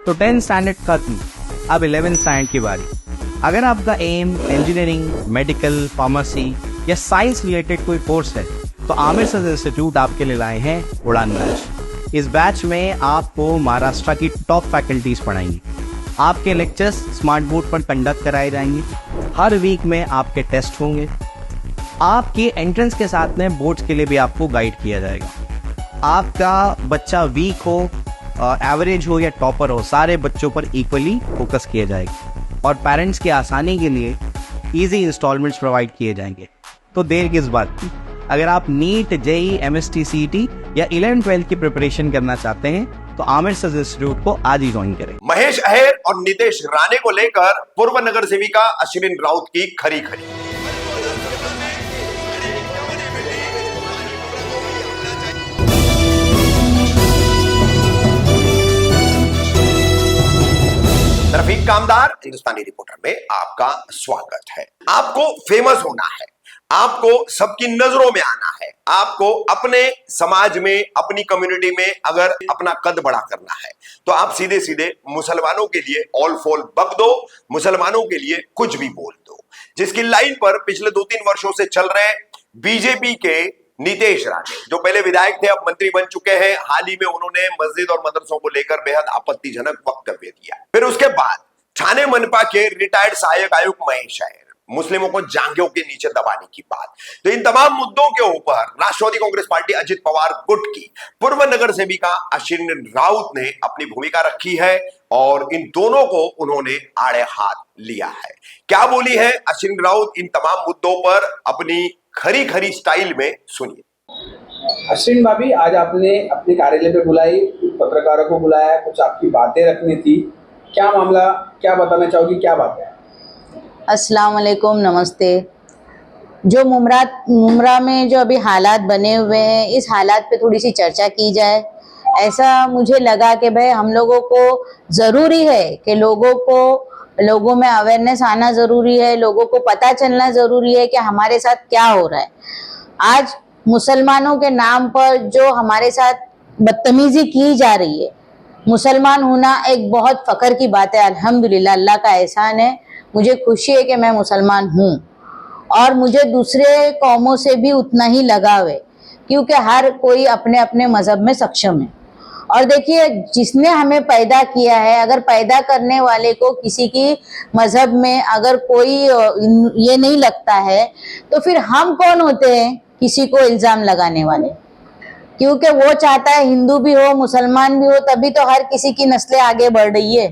तो 10th standard खत्म, अब 11th स्टैंडर्ड की बारी। अगर आपका एम इंजीनियरिंग, मेडिकल, फार्मेसी या साइंस रिलेटेड कोई कोर्स है तो आमिर सर इंस्टीट्यूट आपके लिए लाए हैं उड़ान बैच। इस बैच में आपको महाराष्ट्र की टॉप फैकल्टीज पढ़ाएंगी। आपके लेक्चर्स स्मार्ट बोर्ड पर कंडक्ट कराए जाएंगे। हर वीक में आपके टेस्ट होंगे। आपके एंट्रेंस के साथ में बोर्ड्स के लिए भी आपको गाइड किया जाएगा। आपका बच्चा वीक हो, एवरेज हो या टॉपर हो, सारे बच्चों पर इक्वली फोकस किया जाएगा और पेरेंट्स की आसानी के लिए इजी इंस्टॉलमेंट्स प्रोवाइड किए जाएंगे। तो देर किस बात की, अगर आप नीट, जेई, एमएसटी, सीईटी या 11th-12th की प्रिपरेशन करना चाहते हैं तो आमिर सर इंस्टीट्यूट को आज ही ज्वाइन करें। महेश अहेर और नितेश राणे को लेकर पूर्व नगर सेविका अश्विन राउत की खरी खरी। रफीक कामदार हिंदुस्तानी रिपोर्टर में आपका स्वागत है। आपको फेमस होना है, आपको सबकी नजरों में आना है, आपको अपने समाज में, अपनी कम्युनिटी में अगर अपना कद बड़ा करना है तो आप सीधे सीधे मुसलमानों के लिए ऑल फॉल बक दो, मुसलमानों के लिए कुछ भी बोल दो। जिसकी लाइन पर पिछले 2-3 वर्षों से चल रहे बीजेपी के नितेश राणे, जो पहले विधायक थे अब मंत्री बन चुके हैं। हाल ही में उन्होंने मस्जिद और मदरसों को लेकर बेहद आपत्तिजनक वक्तव्य दिया। फिर उसके बाद ठाणे मनपा के रिटायर्ड सहायक आयुक्त महेश अहेर, मुस्लिमों को जांघों के नीचे दबाने की बात। तो इन तमाम मुद्दों के ऊपर राष्ट्रवादी कांग्रेस पार्टी अजित पवार गुट की पूर्व नगर सेविका अश्विन राउत ने अपनी भूमिका रखी है और इन दोनों को उन्होंने आड़े हाथ लिया है। क्या बोली है अश्विन राउत इन तमाम मुद्दों पर अपनी खरी खरी स्टाइल में, सुनिए। अश्विन भाभी, आज आपने अपने कार्यालय पे बुलाई, पत्रकारों को बुलाया, कुछ आपकी बातें रखनी थी। क्या मामला, क्या बताना चाहोगी, क्या बात है? अस्सलाम वालेकुम, नमस्ते। जो मुमरा में जो अभी हालात बने हुए हैं, इस हालात पे थोड़ी सी चर्चा की जाए। ऐसा मुझे लगा कि भाई हम लोगों को ज़रूरी है कि लोगों में अवेयरनेस आना ज़रूरी है, लोगों को पता चलना ज़रूरी है कि हमारे साथ क्या हो रहा है। आज मुसलमानों के नाम पर जो हमारे साथ बदतमीजी की जा रही है, मुसलमान होना एक बहुत फ़ख्र की बात है। अल्हम्दुलिल्लाह, अल्लाह का एहसान है, मुझे खुशी है कि मैं मुसलमान हूँ और मुझे दूसरे कौमों से भी उतना ही लगाव है, क्योंकि हर कोई अपने अपने मज़हब में सक्षम है। और देखिए, जिसने हमें पैदा किया है, अगर पैदा करने वाले को किसी की मज़हब में अगर कोई ये नहीं लगता है तो फिर हम कौन होते हैं किसी को इल्ज़ाम लगाने वाले? क्योंकि वो चाहता है हिंदू भी हो, मुसलमान भी हो, तभी तो हर किसी की नस्लें आगे बढ़ रही है।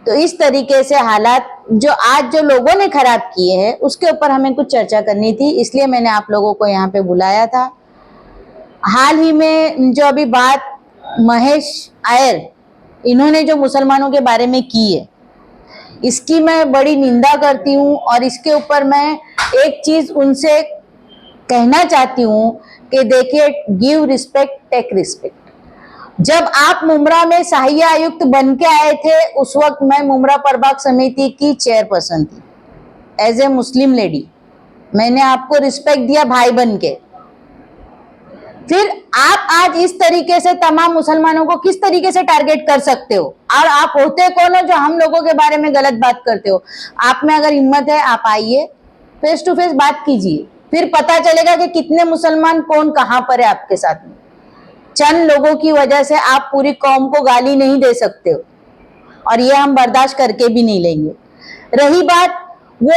तो इस तरीके से हालात जो आज जो लोगों ने खराब किए हैं उसके ऊपर हमें कुछ चर्चा करनी थी, इसलिए मैंने आप लोगों को यहाँ पे बुलाया था। हाल ही में जो अभी बात महेश अहेर इन्होंने जो मुसलमानों के बारे में की है, इसकी मैं बड़ी निंदा करती हूँ और इसके ऊपर मैं एक चीज़ उनसे कहना चाहती हूँ कि देखिए, गिव रिस्पेक्ट, टेक रिस्पेक्ट। जब आप मुमरा में सहायक आयुक्त बन के आए थे, उस वक्त मैं मुमरा प्रभाग समिति की चेयरपर्सन थी। एज ए मुस्लिम लेडी मैंने आपको रिस्पेक्ट दिया भाई बन के। फिर आप आज इस तरीके से तमाम मुसलमानों को किस तरीके से टारगेट कर सकते हो? और आप होते कौन हो जो हम लोगों के बारे में गलत बात करते हो? आप में अगर हिम्मत है, आप आइए, फेस टू फेस बात कीजिए, फिर पता चलेगा कि कितने मुसलमान कौन कहाँ पर है आपके साथ में। चंद लोगों की वजह से आप पूरी कौम को गाली नहीं दे सकते हो और ये हम बर्दाश्त करके भी नहीं लेंगे। रही बात वो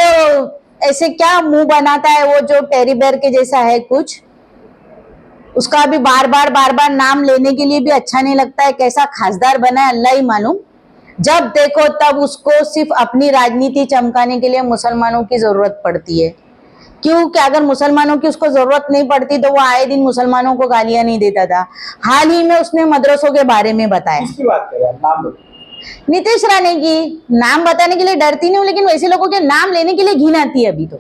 ऐसे क्या मुंह बनाता है, वो जो टेरी बेयर के जैसा है कुछ, उसका भी बार बार नाम लेने के लिए भी अच्छा नहीं लगता है। कैसा खासदार बना है अल्लाह ही मालूम। जब देखो तब उसको सिर्फ अपनी राजनीति चमकाने के लिए मुसलमानों की जरूरत पड़ती है। क्योंकि अगर मुसलमानों की उसको जरूरत नहीं पड़ती तो वो आए दिन मुसलमानों को गालियां नहीं देता था। हाल ही में उसने मदरसों के बारे में बताया। किसकी बात कर रहे हैं, नाम बताइए। नितेश राणे की। नाम बताने के लिए डरती नहीं हूँ, लेकिन वैसे लोगों के नाम लेने के लिए घिन आती है अभी तो,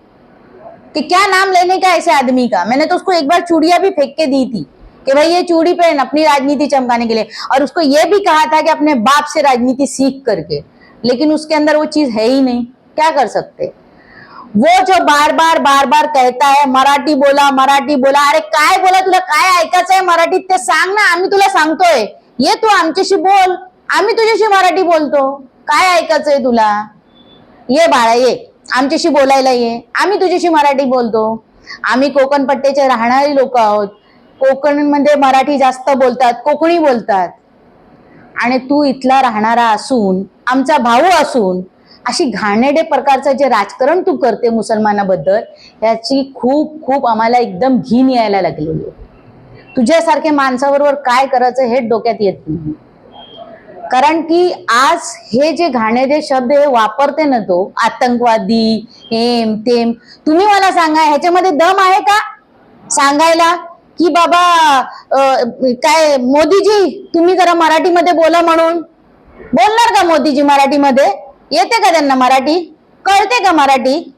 कि क्या नाम लेने का ऐसे आदमी का। मैंने तो उसको एक बार चूड़ियां भी फेंक के दी थी कि भाई ये चूड़ी पहन, अपनी राजनीति चमकाने के लिए, और उसको ये भी कहा था कि अपने बाप से राजनीति सीख करके, लेकिन उसके अंदर वो चीज है ही नहीं। क्या कर सकते? वो जो बार बार कहता है मराठी बोला, मराठी बोला। अरे काय बोला, तुला काय ऐकायचं आहे मराठीत ते सांग ना, आम्ही तुला सांगतोय, ये तू आमच्याशी बोल, आम्ही तुझ्याशी मराठी बोलतो, काय ऐकायचंय तुला? ये बाळा ये, आमच्याशी बोलायला ये, आम्ही तुझ्याशी मराठी बोलतो. आम्ही कोकण पट्ट्याचे राहणारी लोक आहोत. कोकणमध्ये मराठी जास्त बोलतात, कोकणी बोलतात. आणि तू इथला राहणारा असून, आमचा भाऊ असून, अशी घाणेरडे प्रकारचं जे राजकारण तू करते मुसलमानाबद्दल, याची खूप खूप आम्हाला एकदम घिन यायला लागलेली आहे. तुझ्यासारख्या माणसाबरोबर काय करायचं हे डोक्यात येत नाही. कारण की आज हे जे घाणेरडे शब्द हे वापरते ना तो, आतंकवादी, हेम तेम, तुम्ही मला सांगा ह्याच्यामध्ये दम आहे का सांगायला की बाबा काय मोदीजी तुम्ही जरा मराठीमध्ये बोला म्हणून? बोलणार का मोदीजी मराठीमध्ये? येते का त्यांना मराठी? कळते का मराठी?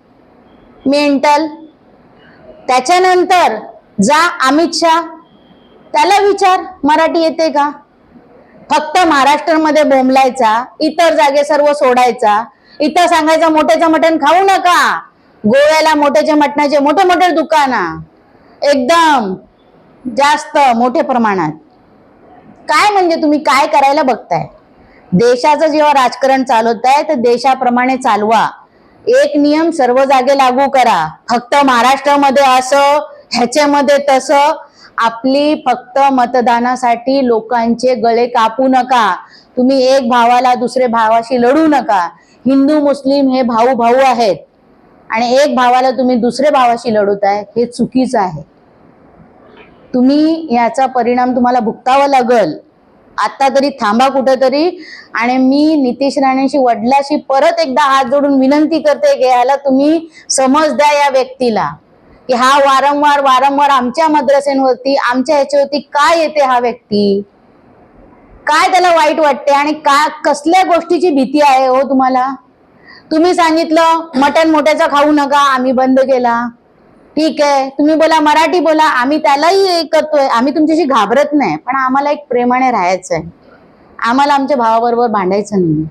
मेंटल. त्याच्यानंतर जा अमित शाह, त्याला विचार मराठी येते का? फक्त महाराष्ट्रामध्ये बोंबलायचा, इतर जागे सर्व सोडायचा. इथं सांगायचं मोठ्याचं मटण खाऊ नका, गोव्याला मोठ्याच्या मटणाचे मोठे मोठे दुकानं, एकदम जास्त मोठ्या प्रमाणात. काय म्हणजे तुम्ही काय करायला बघताय? देशाचं जेव्हा राजकारण चालवताय तर देशाप्रमाणे चालवा. एक नियम सर्व जागे लागू करा. फक्त महाराष्ट्रामध्ये असं, ह्याच्यामध्ये तसं. आपली फक्त मतदानासाठी लोकांचे गळे कापू नका. तुम्ही एक भावाला दुसरे भावाशी लढू नका. हिंदू मुस्लिम हे भाऊ भाऊ आहेत आणि एक भावाला तुम्ही दुसरे भावाशी लढवताय, हे चुकीचं आहे. तुम्ही याचा परिणाम तुम्हाला भुगतावा लागल. आता तरी थांबा कुठेतरी. आणि मी नितेश राणेंशी, वडिलाशी परत एकदा हात जोडून विनंती करते की ह्याला तुम्ही समज द्या या व्यक्तीला की हा वारंवार आमच्या मद्रसेवरती, आमच्या ह्याच्यावरती काय येते हा व्यक्ती, काय त्याला वाईट वाटते आणि कसल्या गोष्टीची भीती आहे हो तुम्हाला? तुम्ही सांगितलं मटण मोठ्याचा खाऊ नका, आम्ही बंद केला. ठीक आहे, तुम्ही बोला मराठी बोला, आम्ही त्यालाही करतोय. आम्ही तुमच्याशी घाबरत नाही, पण आम्हाला एक प्रेमाने राहायचं आहे. आम्हाला आमच्या भावाबरोबर भांडायचं नाही.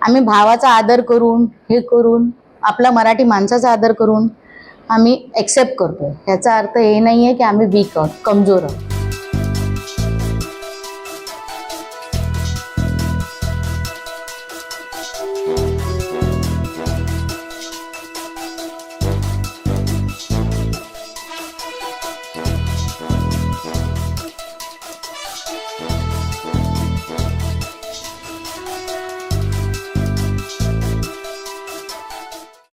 आम्ही भावाचा आदर करून, हे करून, आपला मराठी माणसाचा आदर करून आम्ही एक्सेप्ट करतोय. याचा अर्थ हे नाहीये की आम्ही वीक आहोत, कमजोर आहोत.